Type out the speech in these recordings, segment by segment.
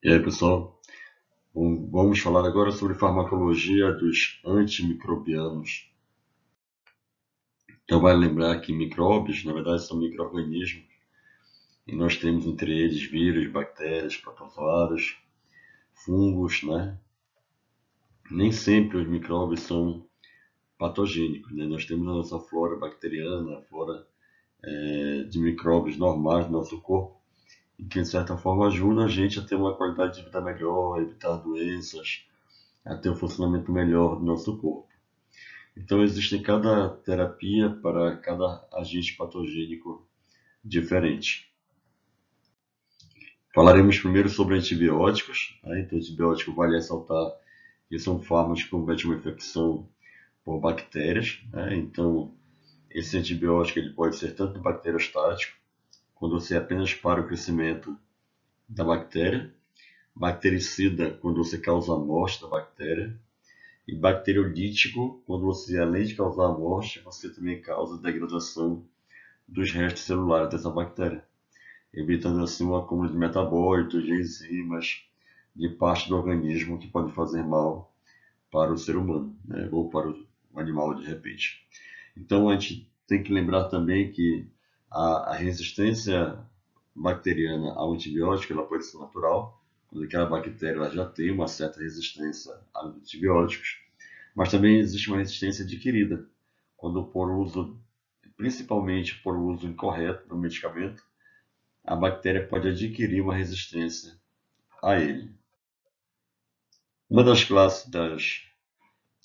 E aí, pessoal, vamos falar agora sobre farmacologia dos antimicrobianos. Então, vale lembrar que micróbios, na verdade, são micro-organismos, e nós temos entre eles vírus, bactérias, protozoários, fungos, né? Nem sempre os micróbios são patogênicos, né? Nós temos a nossa flora bacteriana, a flora de micróbios normais do nosso corpo, e que, de certa forma, ajuda a gente a ter uma qualidade de vida melhor, a evitar doenças, a ter um funcionamento melhor do nosso corpo. Então, existe cada terapia para cada agente patogênico diferente. Falaremos primeiro sobre antibióticos. Né? Então, antibiótico vale ressaltar que são fármacos que combatem uma infecção por bactérias. Né? Então, esse antibiótico ele pode ser tanto bacteriostático, quando você apenas para o crescimento da bactéria, bactericida, quando você causa a morte da bactéria, e bacteriolítico, quando você, além de causar a morte, você também causa a degradação dos restos celulares dessa bactéria, evitando assim um acúmulo de metabólitos, de enzimas, de parte do organismo que pode fazer mal para o ser humano, né? Ou para o animal de repente. Então a gente tem que lembrar também que a resistência bacteriana ao antibiótico ela pode ser natural, quando aquela bactéria ela já tem uma certa resistência a antibióticos, mas também existe uma resistência adquirida, quando por uso, principalmente por uso incorreto do medicamento, a bactéria pode adquirir uma resistência a ele. Uma das classes dos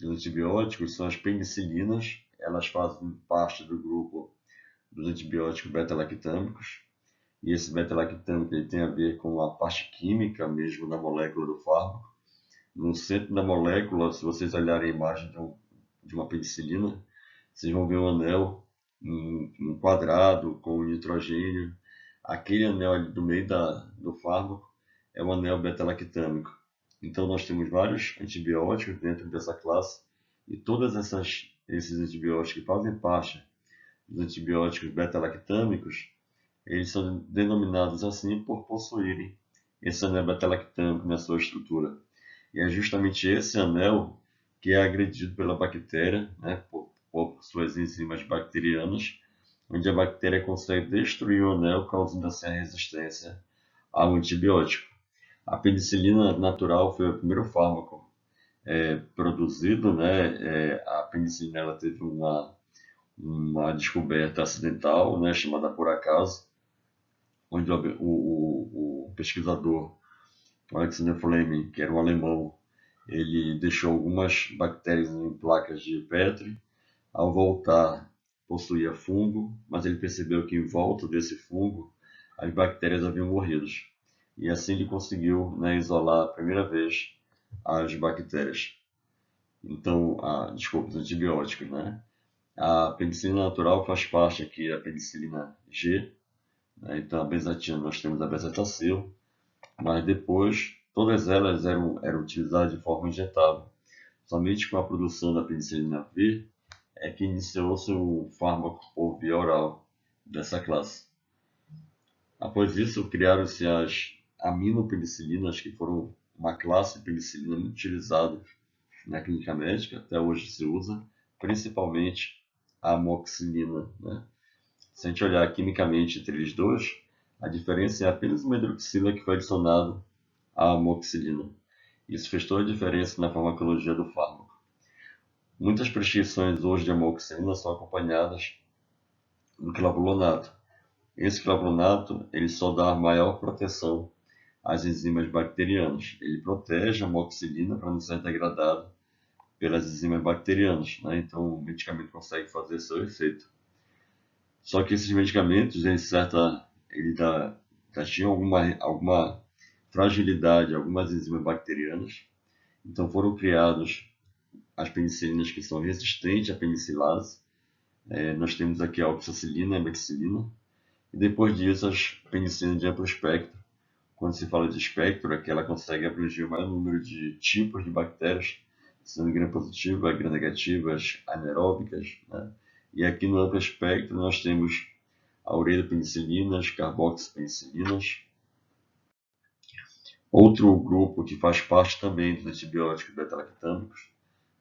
antibióticos são as penicilinas. Elas fazem parte do grupo dos antibióticos beta-lactâmicos. E esse beta-lactâmico ele tem a ver com a parte química mesmo da molécula do fármaco. No centro da molécula, se vocês olharem a imagem de uma penicilina, vocês vão ver um anel, um quadrado com nitrogênio. Aquele anel ali do meio do fármaco é o anel beta-lactâmico. Então nós temos vários antibióticos dentro dessa classe e todos esses antibióticos que fazem parte dos antibióticos beta-lactâmicos, eles são denominados assim por possuírem esse anel beta-lactâmico na sua estrutura. E é justamente esse anel que é agredido pela bactéria, né, por suas enzimas bacterianas, onde a bactéria consegue destruir o anel, causando assim a resistência ao antibiótico. A penicilina natural foi o primeiro fármaco produzido, né? A penicilina ela teve uma descoberta acidental, né, chamada por acaso, onde o pesquisador Alexander Fleming, que era um alemão, ele deixou algumas bactérias em placas de Petri. Ao voltar, possuía fungo, mas ele percebeu que em volta desse fungo as bactérias haviam morrido. E assim ele conseguiu, né, isolar a primeira vez as bactérias. Então, desculpa, os antibióticos, né? A penicilina natural faz parte aqui da penicilina G, né? Então a benzatina nós temos a bezetacil, mas depois todas elas eram utilizadas de forma injetável. Somente com a produção da penicilina V é que iniciou-se o fármaco por via oral dessa classe. Após isso, criaram-se as aminopenicilinas, que foram uma classe de penicilina muito utilizada na clínica médica, até hoje se usa, principalmente a amoxicilina, né? Se a gente olhar quimicamente entre eles dois, a diferença é apenas uma hidroxila que foi adicionada à amoxicilina. Isso fez toda a diferença na farmacologia do fármaco. Muitas prescrições hoje de amoxicilina são acompanhadas do clavulato. Esse clavulato ele só dá maior proteção às enzimas bacterianas. Ele protege a amoxicilina para não ser degradada pelas enzimas bacterianas, né? Então o medicamento consegue fazer seu efeito. Só que esses medicamentos, já tinham alguma fragilidade, algumas enzimas bacterianas. Então foram criados as penicilinas que são resistentes à penicilase. Nós temos aqui a oxacilina e a mexicilina. E depois disso, as penicilinas de amplo espectro. Quando se fala de espectro, é que ela consegue abranger o maior número de tipos de bactérias, sendo gram-positivas, gram-negativas, anaeróbicas, né? E aqui no amplo espectro nós temos a ureopenicilinas, carboxipenicilinas, Outro grupo que faz parte também dos antibióticos beta-lactâmicos,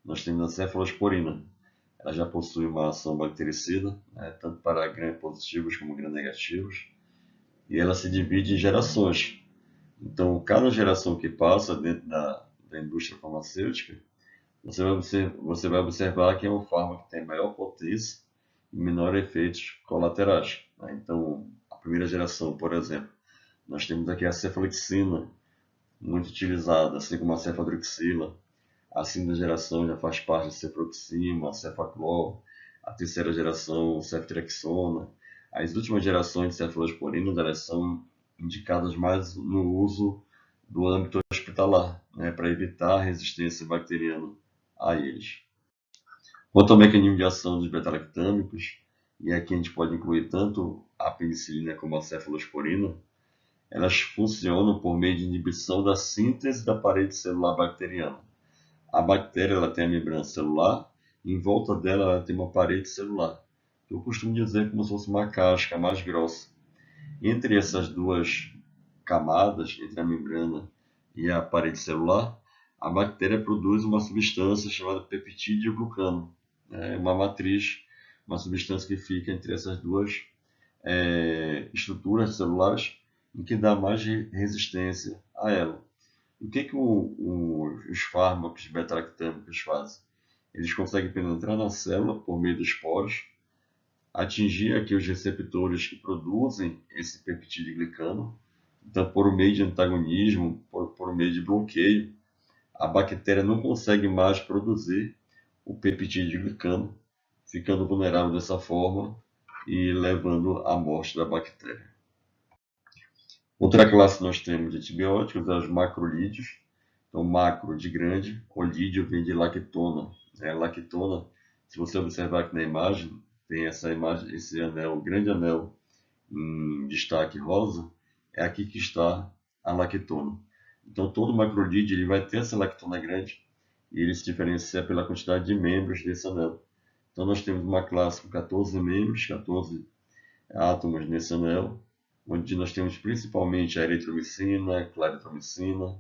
nós temos a cefalosporina. Ela já possui uma ação bactericida, né, tanto para gram-positivos como gram-negativos, e ela se divide em gerações. Então, cada geração que passa dentro da indústria farmacêutica, você vai observar que é um fármaco que tem maior potência e menor efeitos colaterais, né? Então, a primeira geração, por exemplo, nós temos aqui a cefalexina, muito utilizada, assim como a cefadroxila. A segunda geração já faz parte da cefuroxima, cefaclor. A terceira geração, ceftriaxona. As últimas gerações de cefalosporinas, elas são indicadas mais no uso do âmbito hospitalar, né, para evitar a resistência bacteriana a eles. Quanto ao mecanismo de ação dos beta-lactâmicos, e aqui a gente pode incluir tanto a penicilina como a cefalosporina, elas funcionam por meio de inibição da síntese da parede celular bacteriana. A bactéria ela tem a membrana celular e em volta dela ela tem uma parede celular, que eu costumo dizer como se fosse uma casca mais grossa. Entre essas duas camadas, entre a membrana e a parede celular, a bactéria produz uma substância chamada peptídeo glucano, uma matriz, uma substância que fica entre essas duas estruturas celulares em que dá mais resistência a ela. O que os fármacos beta-lactâmicos fazem? Eles conseguem penetrar na célula por meio dos poros, atingir aqui os receptores que produzem esse peptídeo glicano. Então, por meio de antagonismo, por meio de bloqueio, a bactéria não consegue mais produzir o peptídeo glicano, ficando vulnerável dessa forma e levando à morte da bactéria. Outra classe que nós temos de antibióticos é os macrolídeos. Então, macro de grande, olídeo vem de lactona. Lactona, se você observar aqui na imagem, tem essa imagem, esse anel, grande anel em destaque rosa, é aqui que está a lactona. Então, todo macrolídeo ele vai ter essa lactona grande e ele se diferencia pela quantidade de membros desse anel. Então, nós temos uma classe com 14 membros, 14 átomos nesse anel, onde nós temos principalmente a eritromicina, a claritromicina,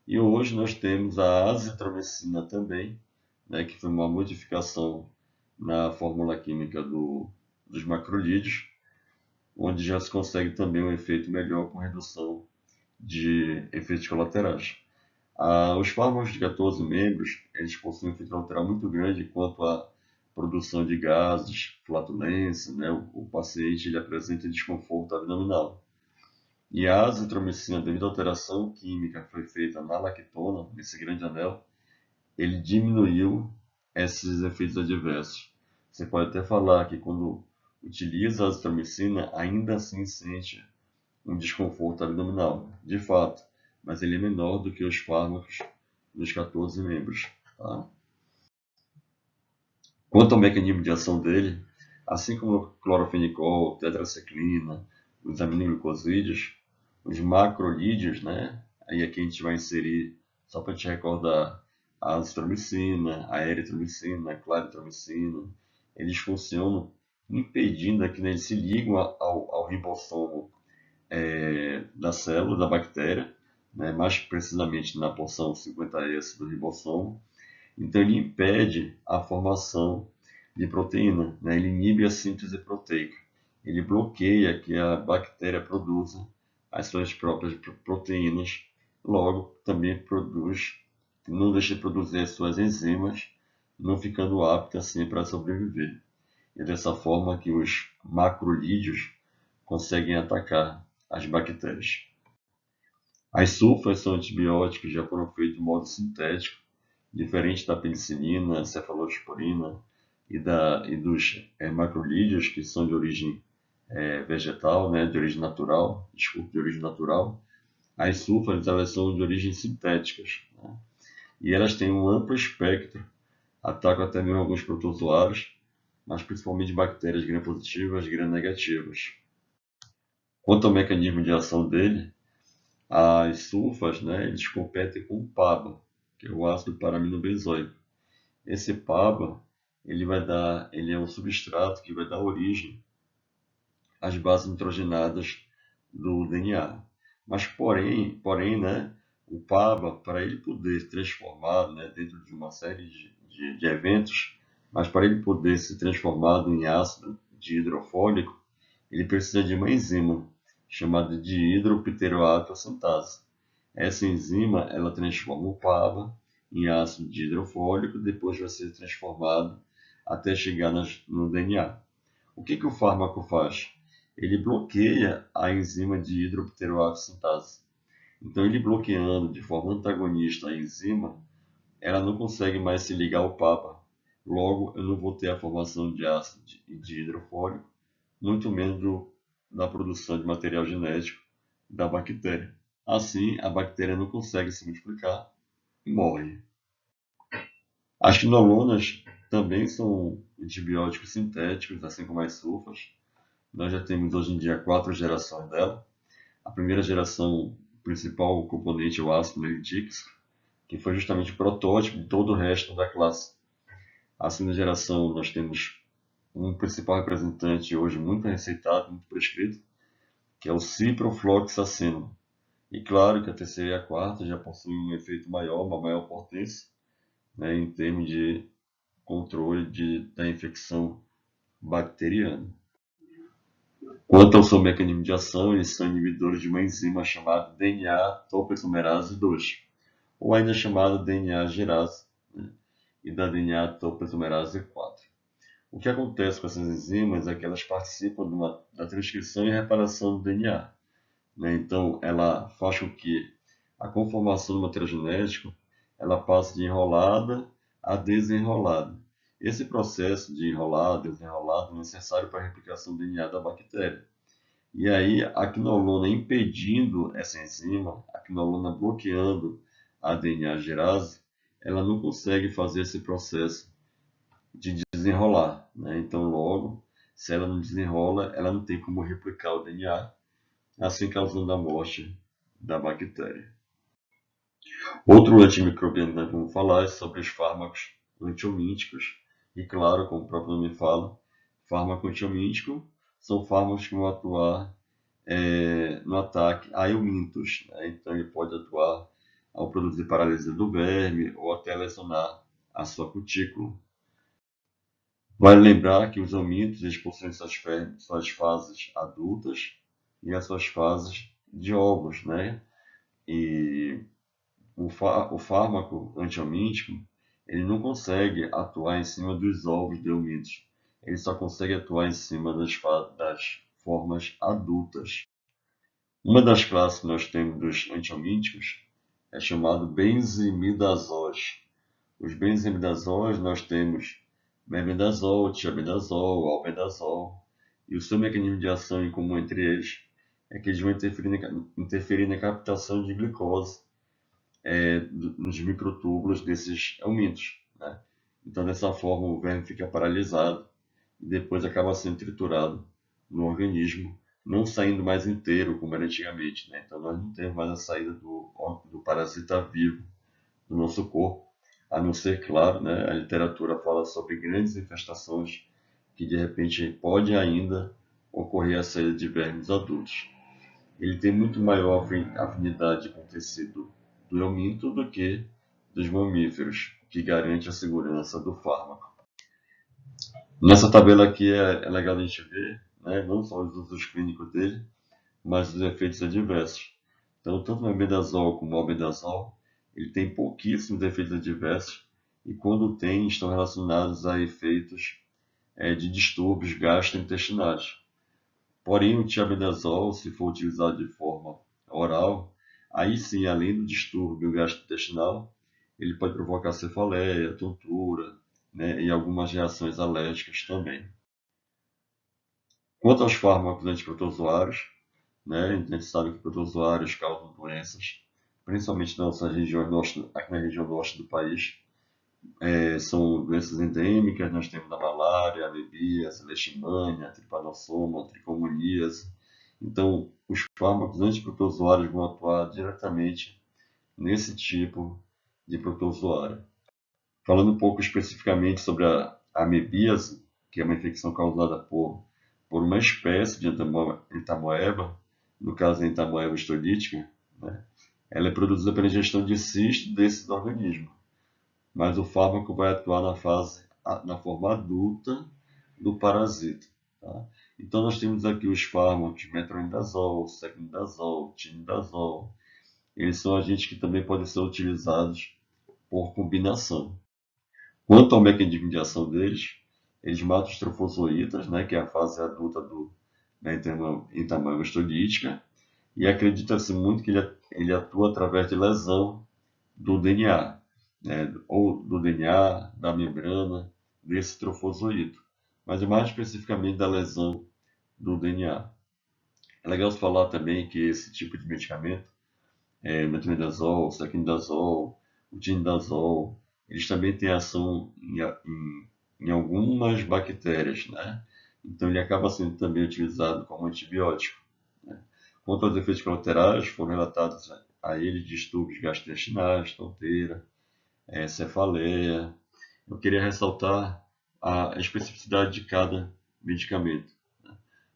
e hoje nós temos a azitromicina também, né, que foi uma modificação na fórmula química dos macrolídeos, onde já se consegue também um efeito melhor com redução de efeitos colaterais. Os fármacos de 14 membros, eles possuem um efeito colateral muito grande quanto à produção de gases, flatulência, né? O paciente ele apresenta desconforto abdominal. E a azitromicina, devido à alteração química que foi feita na lactona, nesse grande anel, ele diminuiu esses efeitos adversos. Você pode até falar que quando utiliza a azitromicina, ainda assim sente um desconforto abdominal, de fato, mas ele é menor do que os fármacos dos 14 membros. Tá? Quanto ao mecanismo de ação dele, assim como o clorofenicol, tetraciclina, os aminoglicosídeos, os macrolídeos, né? Aí aqui a gente vai inserir, só para te recordar, a azitromicina, a eritromicina, a claritromicina, eles funcionam impedindo que eles se ligam ao ribossomo da célula, da bactéria, né? Mais precisamente na porção 50S do ribossomo. Então ele impede a formação de proteína, né? Ele inibe a síntese proteica. Ele bloqueia que a bactéria produza as suas próprias proteínas, logo também produz, não deixa de produzir as suas enzimas, não ficando apta assim para sobreviver. E dessa forma que os macrolídeos conseguem atacar as bactérias. As sulfas são antibióticos que já foram feitos de modo sintético, diferente da penicilina, cefalosporina e dos macrolídeos, que são de origem vegetal, né, de origem natural, de origem natural. As sulfas elas são de origem sintéticas, né, e elas têm um amplo espectro, atacam até mesmo alguns protozoários, mas principalmente bactérias gram-positivas e gram-negativas. Quanto ao mecanismo de ação dele, as sulfas, né, eles competem com o PABA, que é o ácido paraminobenzoico. Esse PABA, ele é um substrato que vai dar origem às bases nitrogenadas do DNA. Mas porém, né, o PABA, para ele poder se transformar, né, dentro de uma série de eventos, mas para ele poder ser transformado em ácido de hidrofólico, ele precisa de uma enzima chamada de hidropteroato-sintase. Essa enzima ela transforma o PABA em ácido de hidrofólico, depois vai ser transformado até chegar no DNA. O que o fármaco faz? Ele bloqueia a enzima de hidropteroato-sintase. Então, ele bloqueando de forma antagonista a enzima, ela não consegue mais se ligar ao PABA. Logo, eu não vou ter a formação de ácido de hidrofólico, muito menos da produção de material genético da bactéria. Assim, a bactéria não consegue se multiplicar e morre. As quinolonas também são antibióticos sintéticos, assim como as sulfas. Nós já temos hoje em dia 4 gerações dela. A primeira geração, o principal componente é o ácido meridix, que foi justamente o protótipo de todo o resto da classe. A segunda geração, nós temos um principal representante hoje muito receitado, muito prescrito, que é o ciprofloxacino. E claro que a terceira e a quarta já possuem um efeito maior, uma maior potência, né, em termos de controle da infecção bacteriana. Quanto ao seu mecanismo de ação, eles são inibidores de uma enzima chamada DNA topoisomerase 2, ou ainda chamada DNA gerase, né, e da DNA topoisomerase 4. O que acontece com essas enzimas é que elas participam da transcrição e reparação do DNA. Né? Então, ela faz com que a conformação do material genético ela passe de enrolada a desenrolada. Esse processo de enrolado, desenrolado é necessário para a replicação do DNA da bactéria. E aí, a quinolona impedindo essa enzima, a quinolona bloqueando a DNA gerase, ela não consegue fazer esse processo de desenrolar. Né? Então, logo, se ela não desenrola, ela não tem como replicar o DNA, assim causando a morte da bactéria. Outro antimicrobiano que nós vamos falar é sobre os fármacos antiomíticos. E claro, como o próprio nome fala, fármaco antiomítico são fármacos que vão atuar no ataque a eumintos. Né? Então, ele pode atuar ao produzir paralisia do verme ou até lesionar a sua cutícula. Vale lembrar que os eumintos eles possuem suas fases adultas e as suas fases de ovos, né? E o fármaco antiomítico ele não consegue atuar em cima dos ovos de eumintos. Ele só consegue atuar em cima das formas adultas. Uma das classes que nós temos dos antiomíticos é chamado benzimidazóis. Os benzimidazóis nós temos mebendazol, tiabendazol, albendazol. E o seu mecanismo de ação em comum entre eles é que eles vão interferir na captação de glicose nos microtúbulos desses eumintos. Né? Então, dessa forma, o verme fica paralisado e depois acaba sendo triturado no organismo, não saindo mais inteiro como era antigamente. Né? Então, nós não temos mais a saída do parasita vivo do nosso corpo, a não ser, claro, né, a literatura fala sobre grandes infestações que de repente pode ainda ocorrer a saída de vermes adultos. Ele tem muito maior afinidade com o tecido do euminto do que dos mamíferos, o que garante a segurança do fármaco. Nessa tabela aqui é legal a gente ver, né, não só os usos clínicos dele, mas os efeitos adversos. Então, tanto o mebendazol como o albendazol, ele tem pouquíssimos efeitos adversos e quando tem, estão relacionados a efeitos de distúrbios gastrointestinais. Porém, o tiabendazol, se for utilizado de forma oral, aí sim, além do distúrbio gastrointestinal, ele pode provocar cefaleia, tontura, né, e algumas reações alérgicas também. Quanto aos fármacos antiprotozoários, né, a gente sabe que protozoários causam doenças, principalmente na nossa região norte, aqui na região norte do país. São doenças endêmicas, nós temos a malária, a amebíase, a leishmania, a trypanosoma, a tricomoníase. Então, os fármacos antiprotozoários vão atuar diretamente nesse tipo de protozoário. Falando um pouco especificamente sobre a amebíase, que é uma infecção causada por uma espécie de entamoeba, no caso a entamoeba histolítica, né, ela é produzida pela ingestão de cisto desses organismos, mas o fármaco vai atuar na forma adulta do parasita. Tá? Então nós temos aqui os fármacos metronidazol, secnidazol, tinidazol. Eles são agentes que também podem ser utilizados por combinação. Quanto ao mecanismo de ação deles, eles matam os trofozoítas, né, que é a fase adulta da entamoeba histolítica, e acredita-se muito que ele atua através de lesão do DNA, né, ou do DNA, da membrana desse trofozoito, mas mais especificamente da lesão do DNA. É legal se falar também que esse tipo de medicamento, metronidazol, secnidazol, o tinidazol, eles também têm ação em algumas bactérias, né? Então ele acaba sendo também utilizado como antibiótico. Né? Quanto aos efeitos colaterais, foram relatados a ele distúrbios gastrointestinais, tonteira, cefaleia. Eu queria ressaltar a especificidade de cada medicamento.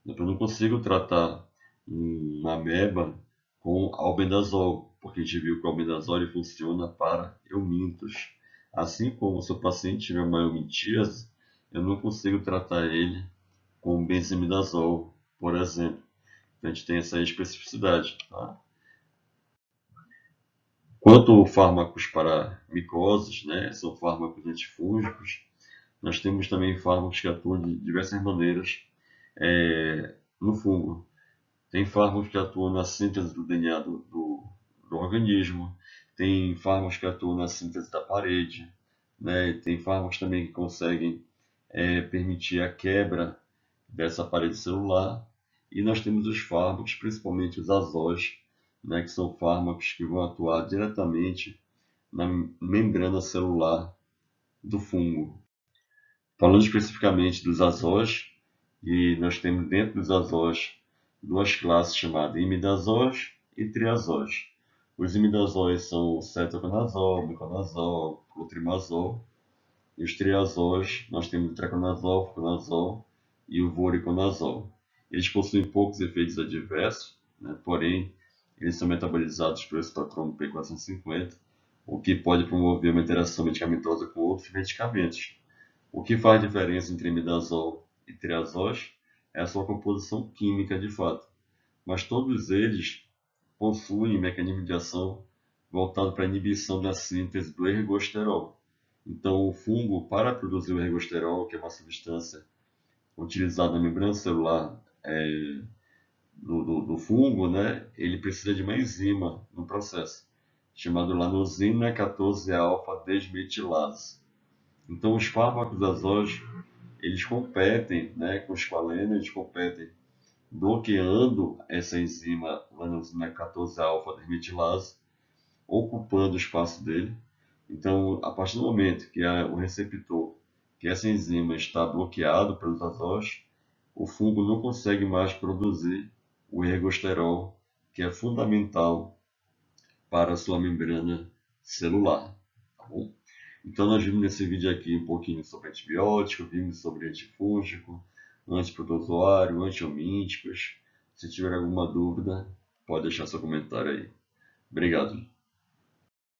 Eu não consigo tratar uma ameba com albendazol, porque a gente viu que o albendazol ele funciona para eumintos. Assim como se o paciente tiver uma eumintíase, eu não consigo tratar ele com benzimidazol, por exemplo. Então a gente tem essa especificidade. Tá? Quanto a fármacos para micoses, né, são fármacos antifúngicos, nós temos também fármacos que atuam de diversas maneiras no fungo. Tem fármacos que atuam na síntese do DNA do organismo, tem fármacos que atuam na síntese da parede, né? Tem fármacos também que conseguem permitir a quebra dessa parede celular. E nós temos os fármacos, principalmente os azóis, né? Que são fármacos que vão atuar diretamente na membrana celular do fungo. Falando especificamente dos azóis, e nós temos dentro dos azóis duas classes chamadas imidazóis e triazóis. Os imidazóis são o cetoconazol, miconazol, clotrimazol. E os triazóis, nós temos o treconazol, fluconazol e o voriconazol. Eles possuem poucos efeitos adversos, né? Porém, eles são metabolizados pelo citocromo P450, o que pode promover uma interação medicamentosa com outros medicamentos. O que faz diferença entre imidazol e triazóis é a sua composição química de fato, mas todos eles possuem mecanismo de ação voltado para a inibição da síntese do ergosterol. Então, o fungo, para produzir o ergosterol, que é uma substância utilizada na membrana celular do fungo, né, ele precisa de uma enzima no processo, chamada lanosina 14-alfa-desmetilase. Então, os fármacos azóis, eles competem, né, com os esqualene, eles competem bloqueando essa enzima lanosina 14-alfa-desmetilase, ocupando o espaço dele. Então, a partir do momento que o receptor, que essa enzima está bloqueado pelos azóis, o fungo não consegue mais produzir o ergosterol, que é fundamental para a sua membrana celular. Tá bom? Então, nós vimos nesse vídeo aqui um pouquinho sobre antibiótico, vimos sobre antifúngico, antiprotozoário, antiomíticos. Se tiver alguma dúvida, pode deixar seu comentário aí. Obrigado.